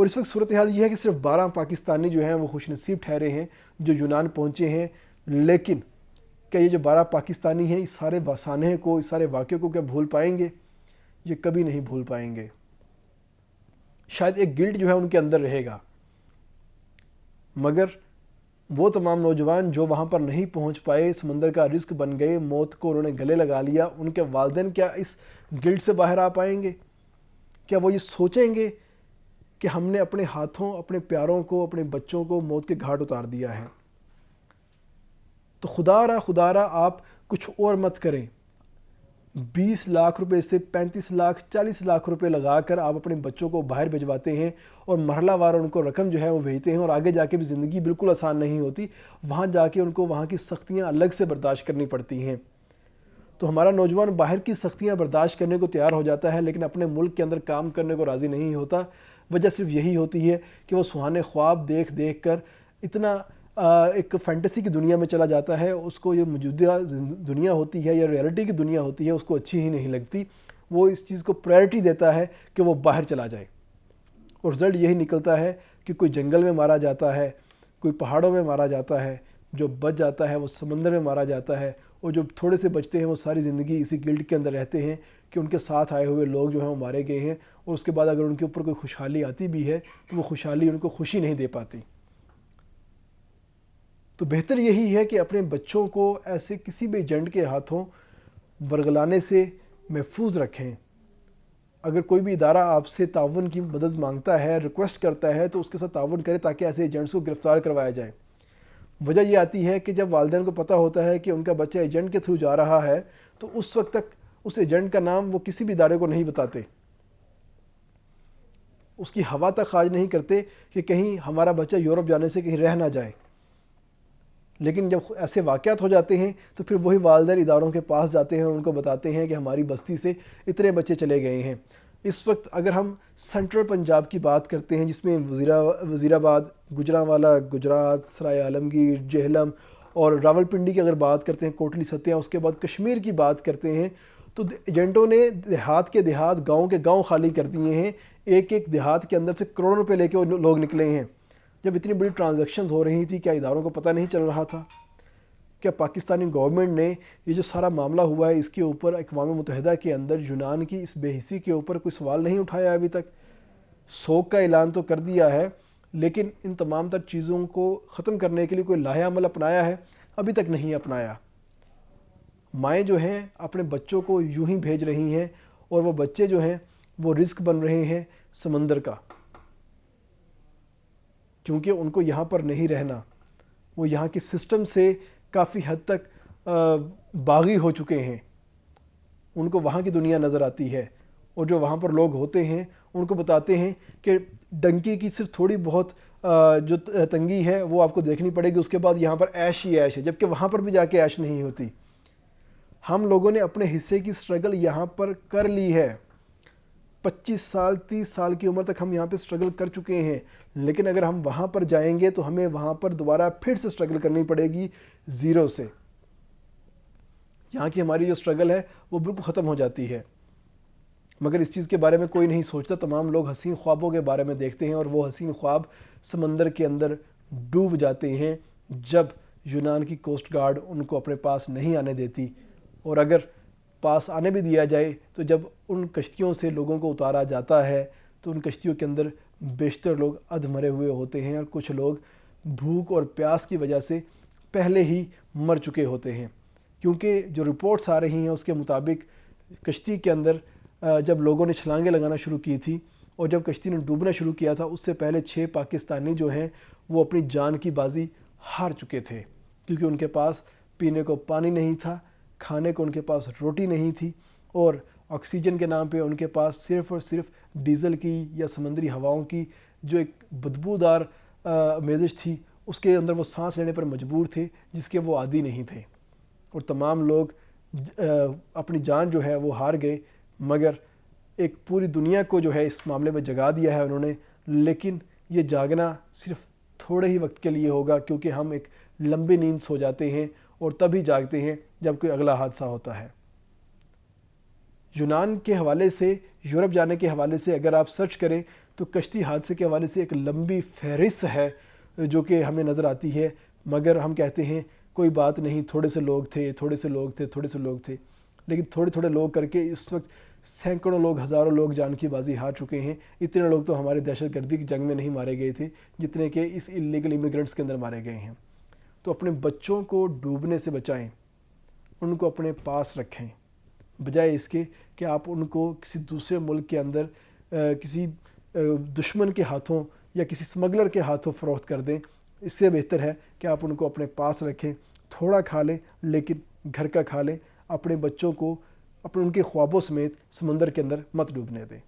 اور اس وقت صورتحال یہ ہے کہ صرف 12 پاکستانی جو ہیں وہ خوش نصیب ٹھہرے ہیں جو یونان پہنچے ہیں، لیکن کیا یہ جو 12 پاکستانی ہیں اس سارے سانحے کو، اس سارے واقعے کو کیا بھول پائیں گے؟ یہ کبھی نہیں بھول پائیں گے۔ شاید ایک گلٹ جو ہے ان کے اندر رہے گا، مگر وہ تمام نوجوان جو وہاں پر نہیں پہنچ پائے، سمندر کا رزق بن گئے، موت کو انہوں نے گلے لگا لیا، ان کے والدین کیا اس گلٹ سے باہر آ پائیں گے؟ کیا وہ یہ سوچیں گے کہ ہم نے اپنے ہاتھوں اپنے پیاروں کو، اپنے بچوں کو موت کے گھاٹ اتار دیا ہے؟ تو خدا را آپ کچھ اور مت کریں۔ 20 لاکھ روپے سے 35 لاکھ 40 لاکھ روپے لگا کر آپ اپنے بچوں کو باہر بھجواتے ہیں اور مرحلہ وار ان کو رقم جو ہے وہ بھیجتے ہیں، اور آگے جا کے بھی زندگی بالکل آسان نہیں ہوتی، وہاں جا کے ان کو وہاں کی سختیاں الگ سے برداشت کرنی پڑتی ہیں۔ تو ہمارا نوجوان باہر کی سختیاں برداشت کرنے کو تیار ہو جاتا ہے، لیکن اپنے ملک کے اندر کام کرنے کو راضی نہیں ہوتا۔ وجہ صرف یہی ہوتی ہے کہ وہ سہانے خواب دیکھ دیکھ کر اتنا ایک فینٹیسی کی دنیا میں چلا جاتا ہے، اس کو یہ موجودہ دنیا ہوتی ہے یا ریئلٹی کی دنیا ہوتی ہے اس کو اچھی ہی نہیں لگتی، وہ اس چیز کو پرائرٹی دیتا ہے کہ وہ باہر چلا جائے، اور رزلٹ یہی نکلتا ہے کہ کوئی جنگل میں مارا جاتا ہے، کوئی پہاڑوں میں مارا جاتا ہے، جو بچ جاتا ہے وہ سمندر میں مارا جاتا ہے، اور جو تھوڑے سے بچتے ہیں وہ ساری زندگی اسی گلٹ کے اندر رہتے ہیں کہ ان کے ساتھ آئے ہوئے لوگ جو ہیں وہ مارے گئے ہیں، اور اس کے بعد اگر ان کے اوپر کوئی خوشحالی آتی بھی ہے تو وہ خوشحالی ان کو خوشی نہیں دے پاتی۔ تو بہتر یہی ہے کہ اپنے بچوں کو ایسے کسی بھی ایجنٹ کے ہاتھوں ورگلانے سے محفوظ رکھیں۔ اگر کوئی بھی ادارہ آپ سے تعاون کی مدد مانگتا ہے، ریکویسٹ کرتا ہے، تو اس کے ساتھ تعاون کرے تاکہ ایسے ایجنٹس کو گرفتار کروایا جائے۔ وجہ یہ آتی ہے کہ جب والدین کو پتہ ہوتا ہے کہ ان کا بچہ ایجنٹ کے تھرو جا رہا ہے تو اس وقت تک اس ایجنٹ کا نام وہ کسی بھی ادارے کو نہیں بتاتے، اس کی ہوا تک خارج نہیں کرتے کہ کہیں ہمارا بچہ یورپ جانے سے کہیں رہ نہ جائے۔ لیکن جب ایسے واقعات ہو جاتے ہیں تو پھر وہی والدین اداروں کے پاس جاتے ہیں اور ان کو بتاتے ہیں کہ ہماری بستی سے اتنے بچے چلے گئے ہیں۔ اس وقت اگر ہم سینٹرل پنجاب کی بات کرتے ہیں جس میں وزیر آباد، گجرانوالہ، گجرات، سرائے عالمگیر، جہلم اور راولپنڈی کی اگر بات کرتے ہیں، کوٹلی ستیاں، اس کے بعد کشمیر کی بات کرتے ہیں، تو ایجنٹوں نے دیہات کے دیہات، گاؤں کے گاؤں خالی کر دیے ہیں، ایک ایک دیہات کے اندر سے کروڑوں روپے لے کے لوگ نکلے ہیں۔ جب اتنی بڑی ٹرانزیکشنز ہو رہی تھی، کیا اداروں کو پتہ نہیں چل رہا تھا؟ کیا پاکستانی گورنمنٹ نے یہ جو سارا معاملہ ہوا ہے اس کے اوپر اقوام متحدہ کے اندر یونان کی اس بے حسی کے اوپر کوئی سوال نہیں اٹھایا ابھی تک؟ سوگ کا اعلان تو کر دیا ہے، لیکن ان تمام تر چیزوں کو ختم کرنے کے لیے کوئی لاہے عمل اپنایا ہے؟ ابھی تک نہیں اپنایا۔ مائیں جو ہیں اپنے بچوں کو یوں ہی بھیج رہی ہیں، اور وہ بچے جو ہیں وہ رزق بن رہے ہیں سمندر کا، کیونکہ ان کو یہاں پر نہیں رہنا، وہ یہاں کے سسٹم سے کافی حد تک باغی ہو چکے ہیں، ان کو وہاں کی دنیا نظر آتی ہے، اور جو وہاں پر لوگ ہوتے ہیں ان کو بتاتے ہیں کہ ڈنکی کی صرف تھوڑی بہت جو تنگی ہے وہ آپ کو دیکھنی پڑے گی، اس کے بعد یہاں پر عیش ہی عیش ہے، جبکہ وہاں پر بھی جا کے عیش نہیں ہوتی۔ ہم لوگوں نے اپنے حصے کی سٹرگل یہاں پر کر لی ہے، 25 سال 30 سال کی عمر تک ہم یہاں پہ سٹرگل کر چکے ہیں، لیکن اگر ہم وہاں پر جائیں گے تو ہمیں وہاں پر دوبارہ پھر سے سٹرگل کرنی پڑے گی زیرو سے۔ یہاں کی ہماری جو سٹرگل ہے وہ بالکل ختم ہو جاتی ہے، مگر اس چیز کے بارے میں کوئی نہیں سوچتا۔ تمام لوگ حسین خوابوں کے بارے میں دیکھتے ہیں، اور وہ حسین خواب سمندر کے اندر ڈوب جاتے ہیں جب یونان کی کوسٹ گارڈ ان کو اپنے پاس نہیں آنے دیتی، اور اگر پاس آنے بھی دیا جائے تو جب ان کشتیوں سے لوگوں کو اتارا جاتا ہے تو ان کشتیوں کے اندر بیشتر لوگ ادھ مرے ہوئے ہوتے ہیں، اور کچھ لوگ بھوک اور پیاس کی وجہ سے پہلے ہی مر چکے ہوتے ہیں، کیونکہ جو رپورٹس آ رہی ہیں اس کے مطابق کشتی کے اندر جب لوگوں نے چھلانگیں لگانا شروع کی تھی اور جب کشتی نے ڈوبنا شروع کیا تھا، اس سے پہلے 6 پاکستانی جو ہیں وہ اپنی جان کی بازی ہار چکے تھے، کیونکہ ان کے پاس پینے کو پانی نہیں تھا، کھانے کو ان کے پاس روٹی نہیں تھی، اور آکسیجن کے نام پہ ان کے پاس صرف اور صرف ڈیزل کی یا سمندری ہواؤں کی جو ایک بدبودار میزج تھی اس کے اندر وہ سانس لینے پر مجبور تھے، جس کے وہ عادی نہیں تھے، اور تمام لوگ اپنی جان جو ہے وہ ہار گئے، مگر ایک پوری دنیا کو جو ہے اس معاملے میں جگا دیا ہے انہوں نے۔ لیکن یہ جاگنا صرف تھوڑے ہی وقت کے لیے ہوگا، کیونکہ ہم ایک لمبی نیند سو جاتے ہیں اور تبھی جاگتے ہیں جب کوئی اگلا حادثہ ہوتا ہے۔ یونان کے حوالے سے یورپ جانے کے حوالے سے اگر آپ سرچ کریں تو کشتی حادثے کے حوالے سے ایک لمبی فہرست ہے جو کہ ہمیں نظر آتی ہے، مگر ہم کہتے ہیں کوئی بات نہیں، تھوڑے سے لوگ تھے، تھوڑے سے لوگ تھے، تھوڑے سے لوگ تھے، لیکن تھوڑے تھوڑے لوگ کر کے اس وقت سینکڑوں لوگ، ہزاروں لوگ جان کی بازی ہار چکے ہیں۔ اتنے لوگ تو ہمارے دہشت گردی کی جنگ میں نہیں مارے گئے تھے جتنے کہ اس انلیگل امیگرنٹس کے اندر مارے گئے ہیں۔ تو اپنے بچوں کو ڈوبنے سے بچائیں، ان کو اپنے پاس رکھیں، بجائے اس کے کہ آپ ان کو کسی دوسرے ملک کے اندر کسی دشمن کے ہاتھوں یا کسی اسمگلر کے ہاتھوں فروخت کر دیں۔ اس سے بہتر ہے کہ آپ ان کو اپنے پاس رکھیں، تھوڑا کھا لیں لیکن گھر کا کھا لیں، اپنے بچوں کو ان کے خوابوں سمیت سمندر کے اندر مت ڈوبنے دیں۔